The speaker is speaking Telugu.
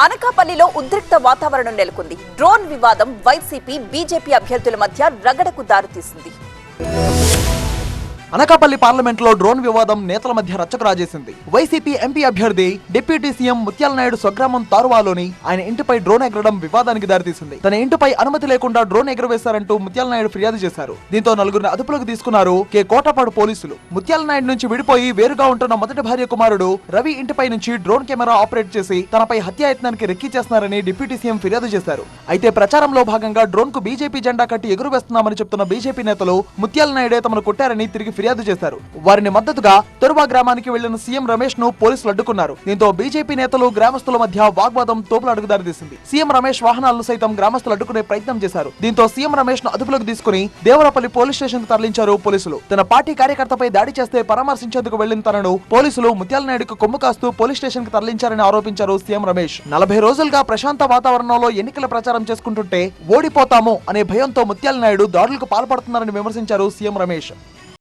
అనకాపల్లిలో ఉద్రిక్త వాతావరణం నెలకొంది. డ్రోన్ వివాదం వైసీపీ, బీజేపీ అభ్యర్థుల మధ్య రగడకు దారితీసింది. అనకాపల్లి పార్లమెంట్ లో డ్రోన్ వివాదం నేతల మధ్య రచ్చకు రాజేసింది. వైసీపీ ఎంపీ అభ్యర్థి డిప్యూటీ సీఎం ముత్యాల నాయుడు స్వగ్రామం తారువాలోని ఆయన ఇంటిపై డ్రోన్ ఎగరడం వివాదానికి దారితీసింది. తన ఇంటిపై అనుమతి లేకుండా డ్రోన్ ఎగరవేశారంటూ ముత్యాల నాయుడు ఫిర్యాదు చేశారు. దీంతో నలుగురిని అదుపులోకి తీసుకున్నారు కోటపాడు పోలీసులు. ముత్యాల నాయుడు నుంచి విడిపోయి వేరుగా ఉంటున్న మొదటి భార్య కుమారుడు రవి ఇంటిపై నుంచి డ్రోన్ కెమెరా ఆపరేట్ చేసి తనపై హత్యాయత్నానికి రెక్కి చేస్తున్నారని డిప్యూటీ సీఎం ఫిర్యాదు చేశారు. అయితే ప్రచారంలో భాగంగా డ్రోన్ కు బీజేపీ జెండా కట్టి ఎగురవేస్తున్నామని చెప్తున్న బీజేపీ నేతలు ముత్యాల నాయుడే తమను కొట్టారని తిరిగి ఫిర్యాదు చేశారు. వారిని మద్దతుగా తొరువా గ్రామానికి వెళ్లిన సీఎం రమేష్ ను పోలీసులు అడ్డుకున్నారు. దీంతో బీజేపీ నేతలు గ్రామస్తుల మధ్య వాగ్వాదం తోపులాటకు దారితీసింది. సీఎం రమేష్ వాహనాలను సైతం గ్రామస్తులు అడ్డుకునే ప్రయత్నం చేశారు. దీంతో సీఎం రమేష్ ను అదుపులోకి తీసుకుని దేవరపల్లి పోలీస్ స్టేషన్ కు తరలించారు పోలీసులు. తన పార్టీ కార్యకర్తపై దాడి చేస్తే పరామర్శించేందుకు వెళ్లిన తనను పోలీసులు ముత్యాల నాయుడుకు కొమ్ము కాస్తూ పోలీస్ స్టేషన్ కు తరలించారని ఆరోపించారు సీఎం రమేష్. 40 రోజులుగా ప్రశాంత వాతావరణంలో ఎన్నికల ప్రచారం చేసుకుంటుంటే ఓడిపోతాము అనే భయంతో ముత్యాల నాయుడు దాడులకు పాల్పడుతున్నారని విమర్శించారు సీఎం రమేష్.